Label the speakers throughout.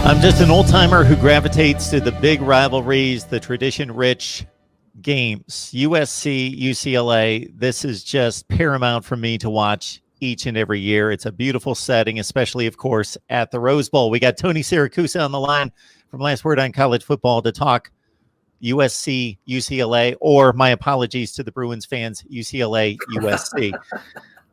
Speaker 1: I'm just an old-timer who gravitates to the big rivalries, the tradition-rich games. USC, UCLA, this is just paramount for me to watch each and every year. It's a beautiful setting, especially, of course, at the Rose Bowl. We got Tony Siracusa on the line from Last Word on College Football to talk USC, UCLA, or my apologies to the Bruins fans, UCLA, USC.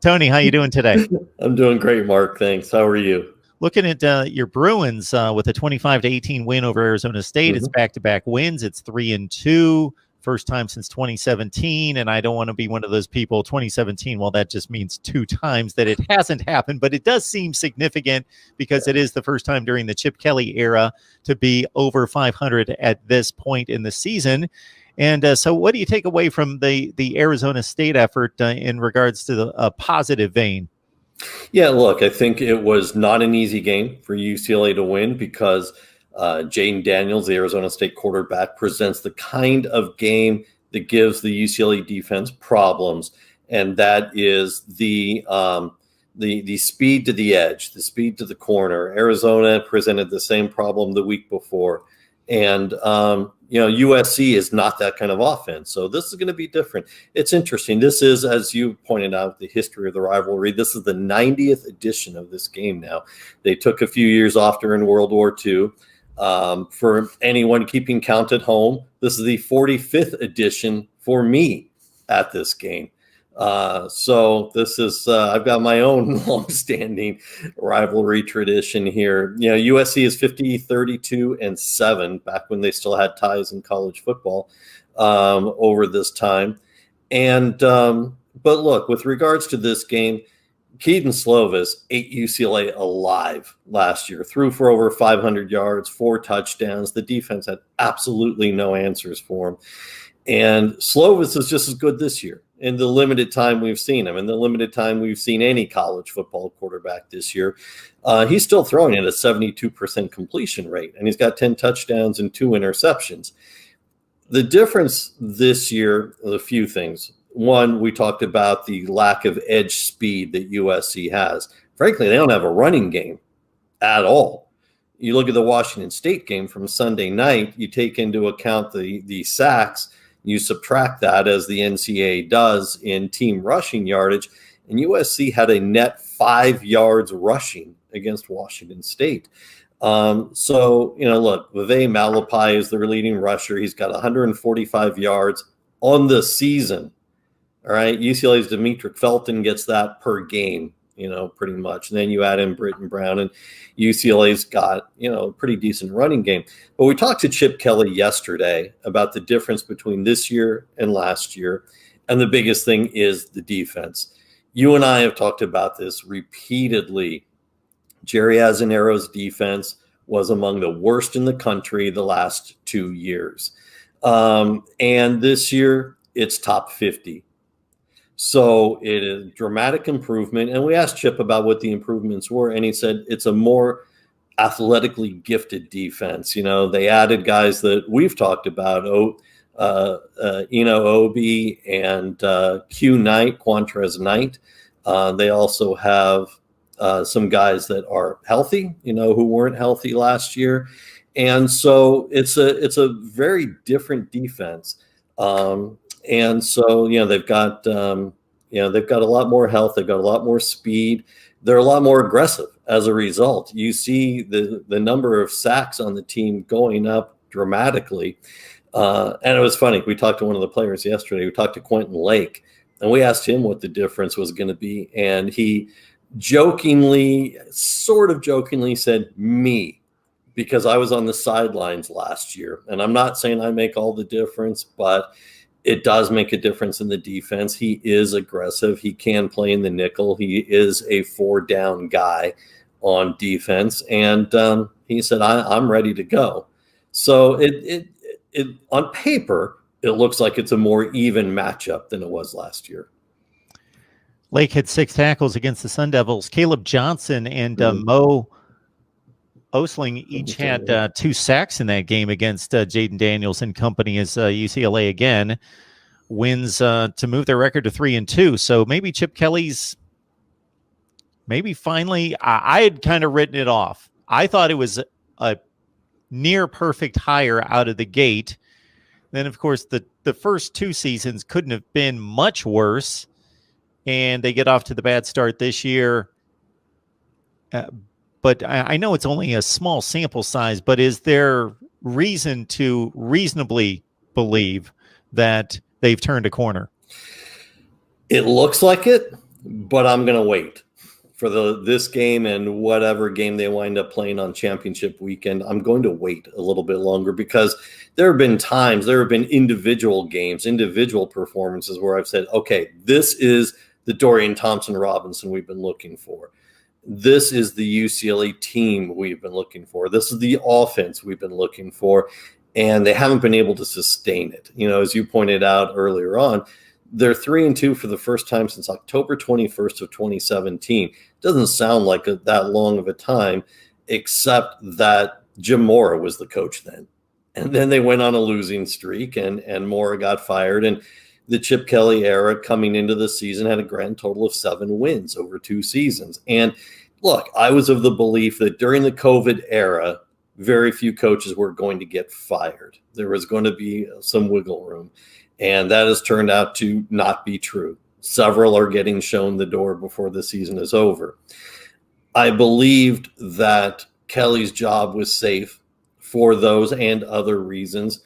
Speaker 1: Tony, how you doing today?
Speaker 2: I'm doing great, Mark. Thanks. How are you?
Speaker 1: Looking at your Bruins with a 25-18 win over Arizona State. It's back-to-back wins. It's 3-2, first time since 2017. And I don't want to be one of those people, 2017, well, that just means 2 times that it hasn't happened. But it does seem significant because it is the first time during the Chip Kelly era to be over 500 at this point in the season. And so what do you take away from the Arizona State effort in regards to the positive vein?
Speaker 2: Yeah, look, I think it was not an easy game for UCLA to win because Jaden Daniels, the Arizona State quarterback, presents the kind of game that gives the UCLA defense problems, and that is the speed to the edge, the speed to the corner. Arizona presented the same problem the week before, and USC is not that kind of offense. So this is going to be different. It's interesting. This is, as you pointed out, the history of the rivalry. This is the 90th edition of this game now. They took a few years off during World War II. For anyone keeping count at home, this is the 45th edition for me at this game. So this is, I've got my own long-standing rivalry tradition here. USC is 50-32-7 back when they still had ties in college football, over this time. And, but look, with regards to this game, Kedon Slovis ate UCLA alive last year, threw for over 500 yards, 4 touchdowns. The defense had absolutely no answers for him. And Slovis is just as good this year in the limited time we've seen him, in the limited time we've seen any college football quarterback this year. He's still throwing at a 72% completion rate, and he's got 10 touchdowns and 2 interceptions. The difference this year, a few things. One, we talked about the lack of edge speed that USC has. Frankly, they don't have a running game at all. You look at the Washington State game from Sunday night, you take into account the sacks, you subtract that as the NCAA does in team rushing yardage, and USC had a net 5 yards rushing against Washington State. Look, Vivek Malapai is their leading rusher. He's got 145 yards on the season. All right, UCLA's Demetric Felton gets that per game, pretty much. And then you add in Britton Brown, and UCLA's got, a pretty decent running game. But we talked to Chip Kelly yesterday about the difference between this year and last year. And the biggest thing is the defense. You and I have talked about this repeatedly. Jerry Azzanero's defense was among the worst in the country the last 2 years. And this year, it's top 50. So it is dramatic improvement. And we asked Chip about what the improvements were, and he said it's a more athletically gifted defense. They added guys that we've talked about, Obi and Quantrez Knight. They also have some guys that are healthy, who weren't healthy last year. And so it's a very different defense. And so, they've got a lot more health. They've got a lot more speed. They're a lot more aggressive as a result. You see the number of sacks on the team going up dramatically. And it was funny. We talked to one of the players yesterday. We talked to Quentin Lake, and we asked him what the difference was going to be. And he sort of jokingly said, me, because I was on the sidelines last year. And I'm not saying I make all the difference, but it does make a difference in the defense. He is aggressive. He can play in the nickel. He is a 4-down guy on defense. And he said, I'm ready to go. So it on paper, it looks like it's a more even matchup than it was last year.
Speaker 1: Lake had 6 tackles against the Sun Devils. Caleb Johnson and Mo Osling each had 2 sacks in that game against Jaden Daniels and company as UCLA again wins to move their record to 3-2. So maybe Chip Kelly's finally, I had kind of written it off. I thought it was a near perfect hire out of the gate. Then, of course, the first 2 seasons couldn't have been much worse, and they get off to the bad start this year. But I know it's only a small sample size, but is there reason to reasonably believe that they've turned a corner?
Speaker 2: It looks like it, but I'm going to wait for this game and whatever game they wind up playing on championship weekend. I'm going to wait a little bit longer because there have been individual games, individual performances where I've said, okay, this is the Dorian Thompson-Robinson we've been looking for. This is the UCLA team we've been looking for. This is the offense we've been looking for, and they haven't been able to sustain it. As you pointed out earlier on, they're 3-2 for the first time since October 21st of 2017. Doesn't sound like that long of a time, except that Jim Mora was the coach then. And then they went on a losing streak, and Mora got fired. And the Chip Kelly era coming into the season had a grand total of 7 wins over 2 seasons. And look, I was of the belief that during the COVID era, very few coaches were going to get fired. There was going to be some wiggle room. And that has turned out to not be true. Several are getting shown the door before the season is over. I believed that Kelly's job was safe for those and other reasons.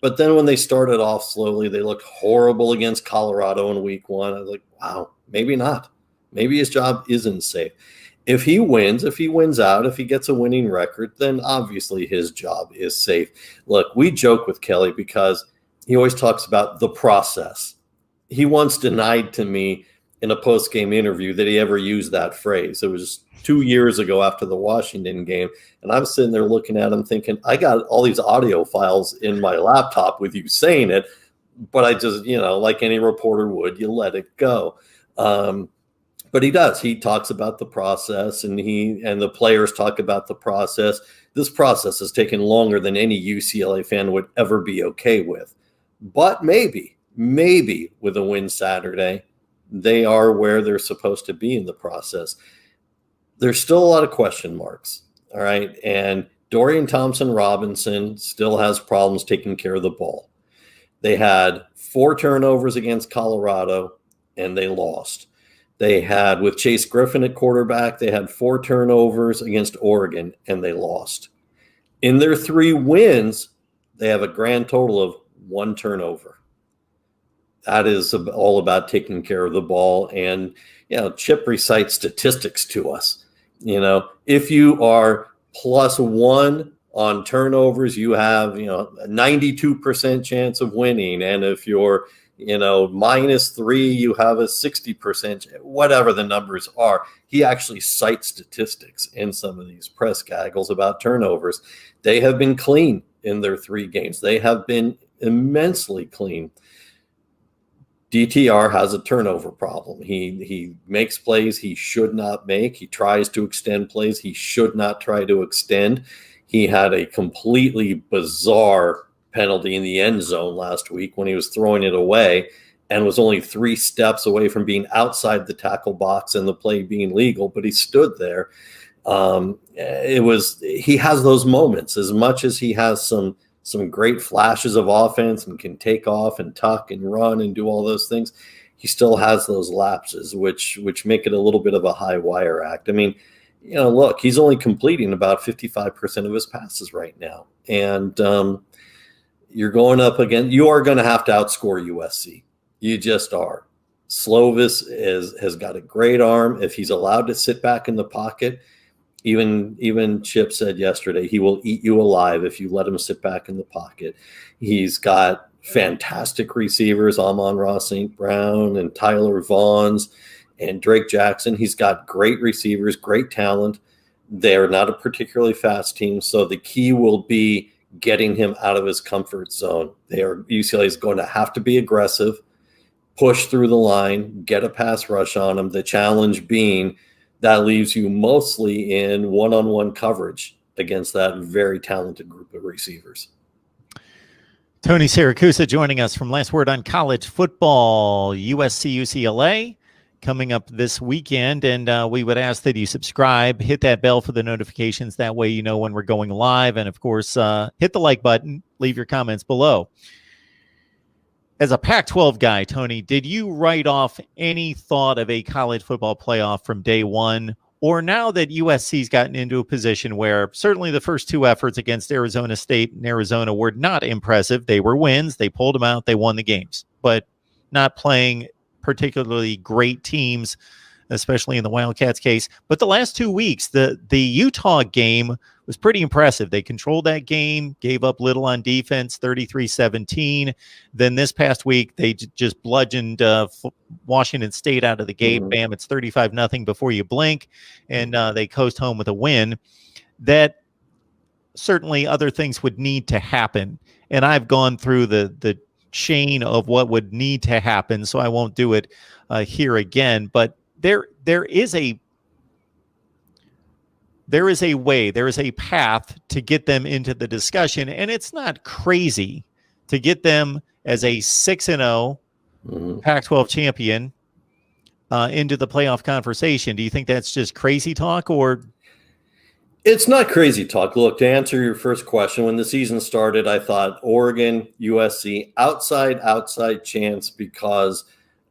Speaker 2: But then when they started off slowly, they looked horrible against Colorado in week 1. I was like, wow, maybe not. Maybe his job isn't safe. If he wins out, if he gets a winning record, then obviously his job is safe. Look, we joke with Kelly because he always talks about the process. He once denied to me in a post-game interview that he ever used that phrase. It was 2 years ago after the Washington game. And I'm sitting there looking at him thinking, I got all these audio files in my laptop with you saying it, but I just, like any reporter would, you let it go. But he does. He talks about the process, and the players talk about the process. This process has taken longer than any UCLA fan would ever be okay with. But maybe with a win Saturday, they are where they're supposed to be in the process. There's still a lot of question marks, all right? And Dorian Thompson-Robinson still has problems taking care of the ball. They had 4 turnovers against Colorado, and they lost. They had, with Chase Griffin at quarterback, they had 4 turnovers against Oregon, and they lost. In their 3 wins, they have a grand total of 1 turnover. That is all about taking care of the ball. And, Chip recites statistics to us. If you are +1 on turnovers, you have, a 92% chance of winning. And if you're, -3, you have a 60%, whatever the numbers are. He actually cites statistics in some of these press gaggles about turnovers. They have been clean in their 3 games. They have been immensely clean. DTR has a turnover problem. He makes plays he should not make. He tries to extend plays he should not try to extend. He had a completely bizarre penalty in the end zone last week when he was throwing it away and was only 3 steps away from being outside the tackle box and the play being legal, but he stood there. He has those moments. As much as he has some great flashes of offense and can take off and tuck and run and do all those things, he still has those lapses, which make it a little bit of a high wire act. I mean, look, he's only completing about 55% of his passes right now. And you're going up again. You are going to have to outscore USC. You just are. Slovis has got a great arm. If he's allowed to sit back in the pocket, even Chip said yesterday, he will eat you alive if you let him sit back in the pocket. He's got fantastic receivers, Amon-Ra St. Brown and Tyler Vaughns and Drake Jackson. He's got great receivers, great talent. They're not a particularly fast team, so the key will be getting him out of his comfort zone. UCLA is going to have to be aggressive, push through the line, get a pass rush on him. The challenge being that leaves you mostly in one-on-one coverage against that very talented group of receivers.
Speaker 1: Tony Siracusa joining us from Last Word on College Football. USC UCLA coming up this weekend, and we would ask that you subscribe, hit that bell for the notifications. That way you know when we're going live, and of course, hit the like button, leave your comments below. As a Pac-12 guy, Tony, did you write off any thought of a college football playoff from day one? Or now that USC's gotten into a position where certainly the first two efforts against Arizona State and Arizona were not impressive. They were wins. They pulled them out. They won the games, but not playing particularly great teams, especially in the Wildcats case. But the last 2 weeks, the Utah game was pretty impressive. They controlled that game, gave up little on defense, 33-17. Then this past week, they just bludgeoned Washington State out of the gate. Mm-hmm. Bam, it's 35-0 before you blink, and they coast home with a win. That certainly other things would need to happen. And I've gone through the chain of what would need to happen, so I won't do it here again. But there is a way, there is a path to get them into the discussion, and it's not crazy to get them as a 6-0 Pac-12 champion into the playoff conversation. Do you think that's just crazy talk, or?
Speaker 2: It's not crazy talk. Look, to answer your first question, when the season started, I thought Oregon, USC, outside chance, because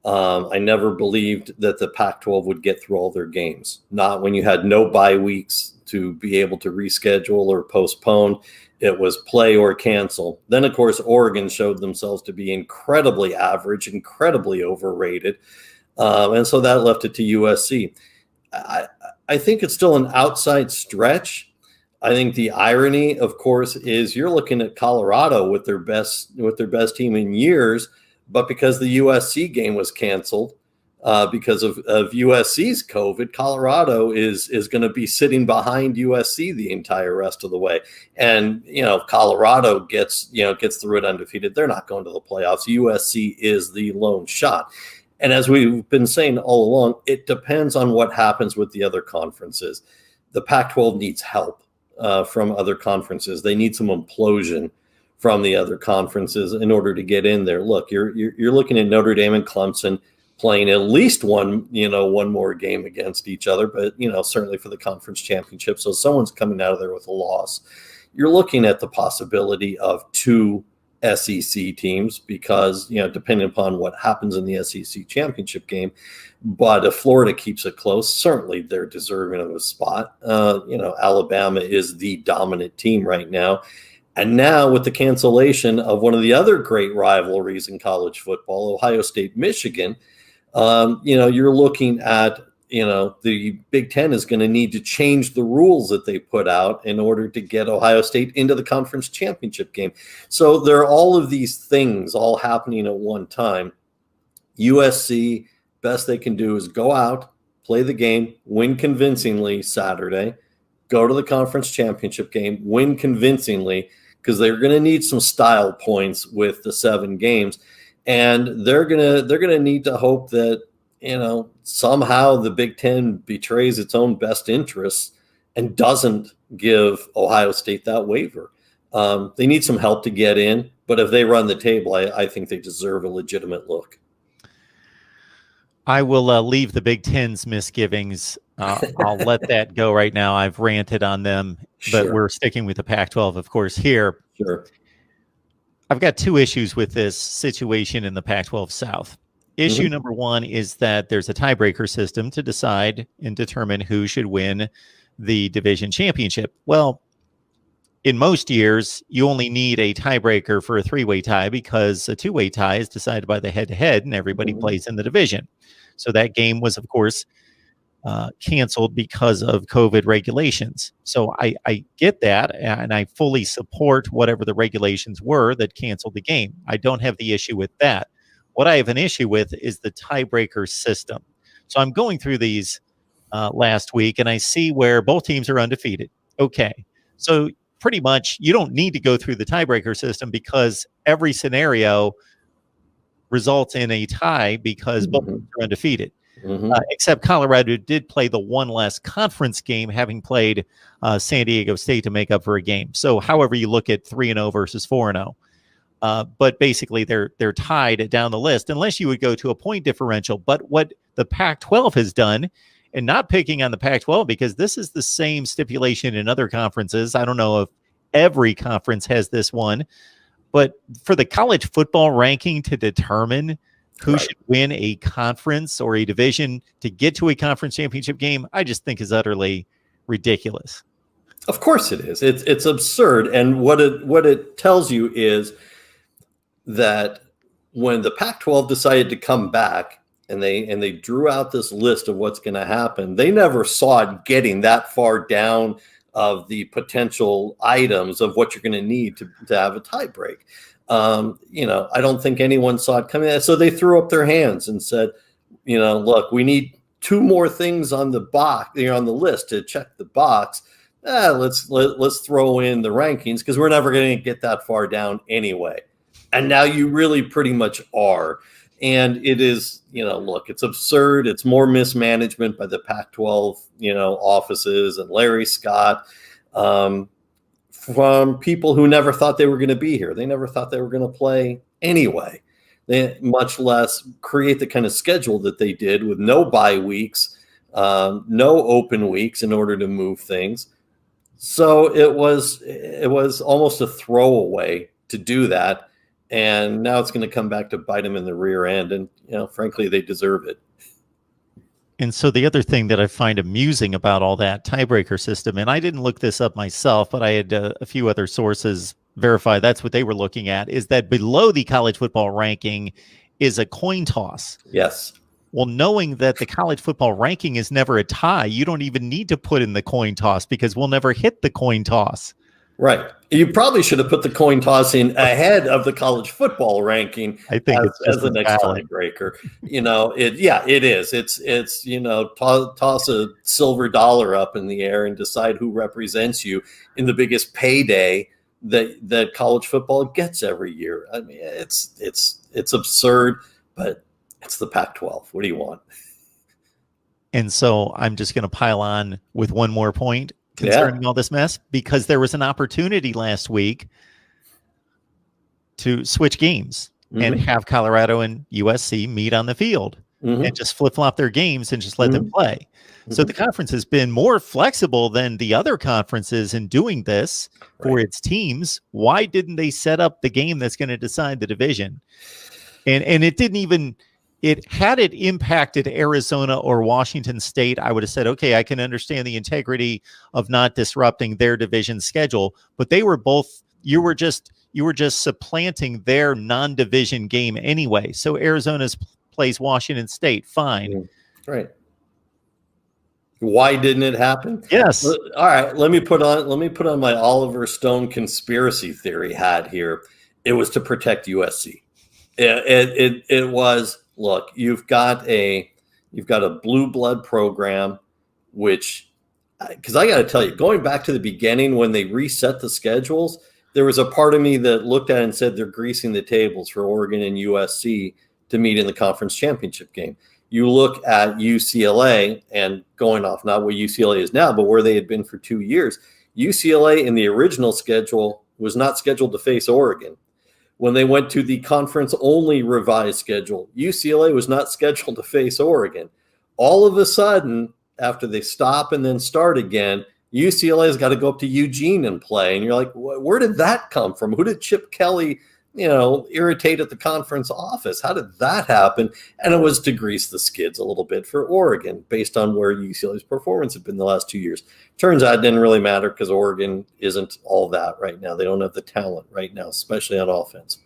Speaker 2: I never believed that the Pac-12 would get through all their games. Not when you had no bye weeks to be able to reschedule or postpone. It was play or cancel. Then, of course, Oregon showed themselves to be incredibly average, incredibly overrated. And so that left it to USC. I think it's still an outside stretch. I think the irony, of course, is you're looking at Colorado with their best team in years, but because the USC game was canceled because of USC's COVID, Colorado is going to be sitting behind USC the entire rest of the way. And Colorado gets through it undefeated. They're not going to the playoffs. USC is the lone shot. And as we've been saying all along, it depends on what happens with the other conferences. The Pac-12 needs help from other conferences. They need some implosion from the other conferences in order to get in there. Look, you're looking at Notre Dame and Clemson playing at least one more game against each other, but certainly for the conference championship. So someone's coming out of there with a loss. You're looking at the possibility of two SEC teams because, depending upon what happens in the SEC championship game. But if Florida keeps it close, certainly they're deserving of a spot. Alabama is the dominant team right now. And now with the cancellation of one of the other great rivalries in college football, Ohio State, Michigan, you're looking at, the Big Ten is going to need to change the rules that they put out in order to get Ohio State into the conference championship game. So there are all of these things all happening at one time. USC, best they can do is go out, play the game, win convincingly Saturday, go to the conference championship game, win convincingly, because they're going to need some style points with the 7 games. And they're gonna need to hope that somehow the Big Ten betrays its own best interests and doesn't give Ohio State that waiver. They need some help to get in, but if they run the table, I think they deserve a legitimate look.
Speaker 1: I will leave the Big Ten's misgivings. I'll let that go right now. I've ranted on them, but we're sticking with the Pac-12, of course, here.
Speaker 2: Sure.
Speaker 1: I've got 2 issues with this situation in the Pac-12 South. Issue number 1 is that there's a tiebreaker system to decide and determine who should win the division championship. Well, in most years, you only need a tiebreaker for a 3-way tie because a 2-way tie is decided by the head-to-head and everybody plays in the division. So that game was, of course, canceled because of COVID regulations. So I get that, and I fully support whatever the regulations were that canceled the game. I don't have the issue with that. What I have an issue with is the tiebreaker system. So I'm going through these last week, and I see where both teams are undefeated. Okay, so pretty much you don't need to go through the tiebreaker system because every scenario results in a tie because both teams are undefeated. Except Colorado did play the one less conference game, having played San Diego State to make up for a game. So however you look at 3-0 versus 4-0. But basically, they're tied down the list unless you would go to a point differential. But what the Pac-12 has done, and not picking on the Pac-12 because this is the same stipulation in other conferences. I don't know if every conference has this one, but for the college football ranking to determine who should win a conference or a division to get to a conference championship game, I just think is utterly ridiculous.
Speaker 2: Of course it is. It's absurd. And what it tells you is that when the Pac-12 decided to come back and they drew out this list of what's going to happen, they never saw it getting that far down of the potential items of what you're going to need to have a tie break. I don't think anyone saw it coming. So they threw up their hands and said, look, we need 2 more things on the box, on the list to check the box. Let's throw in the rankings because we're never going to get that far down anyway. And now you really pretty much are. And it is, look, it's absurd. It's more mismanagement by the Pac-12, offices and Larry Scott, from people who never thought they were going to be here. They never thought they were going to play anyway. They much less create the kind of schedule that they did with no bye weeks, no open weeks in order to move things. So it was almost a throwaway to do that. And now it's going to come back to bite them in the rear end. And, frankly, they deserve it.
Speaker 1: And so the other thing that I find amusing about all that tiebreaker system, and I didn't look this up myself, but I had a few other sources verify that's what they were looking at, is that below the college football ranking is a coin toss.
Speaker 2: Yes.
Speaker 1: Well, knowing that the college football ranking is never a tie, you don't even need to put in the coin toss because we'll never hit the coin toss.
Speaker 2: Right. You probably should have put the coin toss in ahead of the college football ranking.
Speaker 1: I think
Speaker 2: as the next tiebreaker. It is. It's toss a silver dollar up in the air and decide who represents you in the biggest payday that college football gets every year. I mean, it's absurd, but it's the Pac-12. What do you want?
Speaker 1: And so I'm just going to pile on with one more point concerning all this mess, because there was an opportunity last week to switch games and have Colorado and USC meet on the field and just flip-flop their games and just let them play. So the conference has been more flexible than the other conferences in doing this for its teams. Why didn't they set up the game that's going to decide the division? And it didn't even... Had it impacted Arizona or Washington State, I would have said, okay, I can understand the integrity of not disrupting their division schedule, but they were both, you were just supplanting their non-division game anyway. So Arizona plays Washington State, fine.
Speaker 2: Right. Why didn't it happen?
Speaker 1: Yes.
Speaker 2: All right, let me put on my Oliver Stone conspiracy theory hat here. It was to protect USC. It was. Look, you've got a blue blood program, which, because I got to tell you, going back to the beginning when they reset the schedules, there was a part of me that looked at it and said they're greasing the tables for Oregon and USC to meet in the conference championship game. You look at UCLA and going off not what UCLA is now, but where they had been for 2 years. UCLA in the original schedule was not scheduled to face Oregon. When they went to the conference-only revised schedule, UCLA was not scheduled to face Oregon. All of a sudden, after they stop and then start again, UCLA's got to go up to Eugene and play. And you're like, where did that come from? Who did Chip Kelly, irritate at the conference office? How did that happen? And it was to grease the skids a little bit for Oregon based on where UCLA's performance had been the last 2 years. Turns out it didn't really matter because Oregon isn't all that right now. They don't have the talent right now, especially on offense.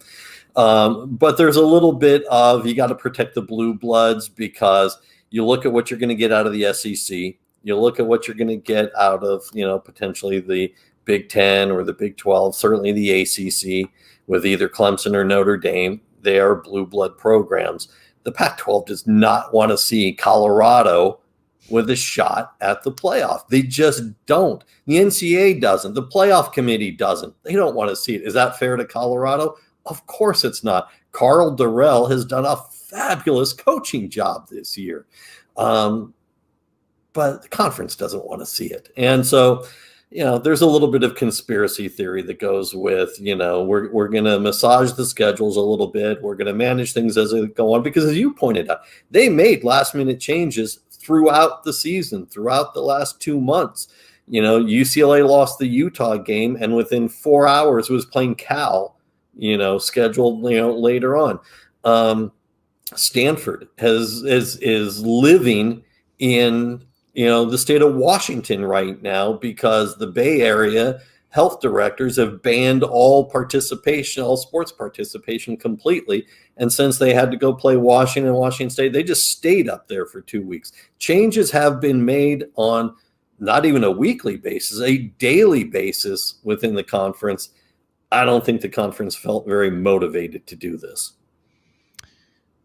Speaker 2: But there's a little bit of, you got to protect the blue bloods because you look at what you're going to get out of the SEC. You look at what you're going to get out of, potentially the Big Ten or the Big 12, certainly the ACC with either Clemson or Notre Dame. They are blue blood programs. The Pac-12 does not want to see Colorado with a shot at the playoff. They just don't. The NCAA doesn't. The playoff committee doesn't. They don't want to see it. Is that fair to Colorado? Of course it's not. Carl Durrell has done a fabulous coaching job this year. But the conference doesn't want to see it. And so there's a little bit of conspiracy theory that goes with, we're going to massage the schedules a little bit. We're going to manage things as they go on, because as you pointed out, they made last minute changes throughout the season, throughout the last 2 months. UCLA lost the Utah game, and within 4 hours was playing Cal, scheduled, later on. Stanford is living in the state of Washington right now, because the Bay Area health directors have banned all sports participation completely. And since they had to go play Washington State, they just stayed up there for 2 weeks. Changes have been made on not even a weekly basis, a daily basis within the conference. I don't think the conference felt very motivated to do this.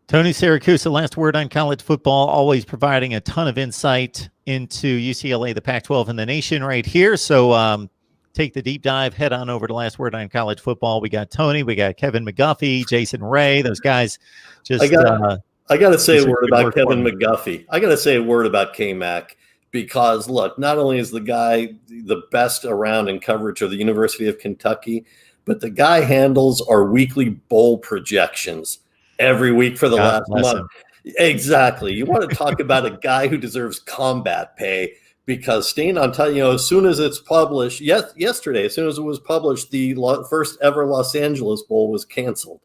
Speaker 1: Tony Siracusa, last word on college football, always providing a ton of insight into UCLA, the Pac-12, and the nation right here. So take the deep dive, head on over to Last Word on College Football. We got Tony, we got Kevin McGuffey, Jason Ray, those guys just...
Speaker 2: I got to say a word about Kevin McGuffey. I got to say a word about K-Mac, because, look, not only is the guy the best around in coverage of the University of Kentucky, but the guy handles our weekly bowl projections every week for the last month. Exactly. You want to talk about a guy who deserves combat pay, because staying on top, as soon as it's published, yesterday, as soon as it was published, the first ever Los Angeles Bowl was canceled.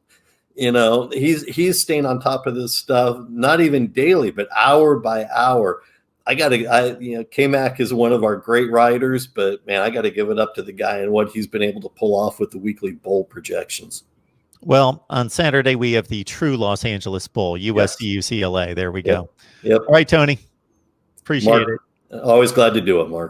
Speaker 2: He's staying on top of this stuff, not even daily, but hour by hour. K-Mac is one of our great writers, but man, I got to give it up to the guy and what he's been able to pull off with the weekly bowl projections.
Speaker 1: Well, on Saturday, we have the true Los Angeles Bowl, USC UCLA. There we go.
Speaker 2: Yep.
Speaker 1: All right, Tony. Appreciate it.
Speaker 2: Always glad to do it, Mark.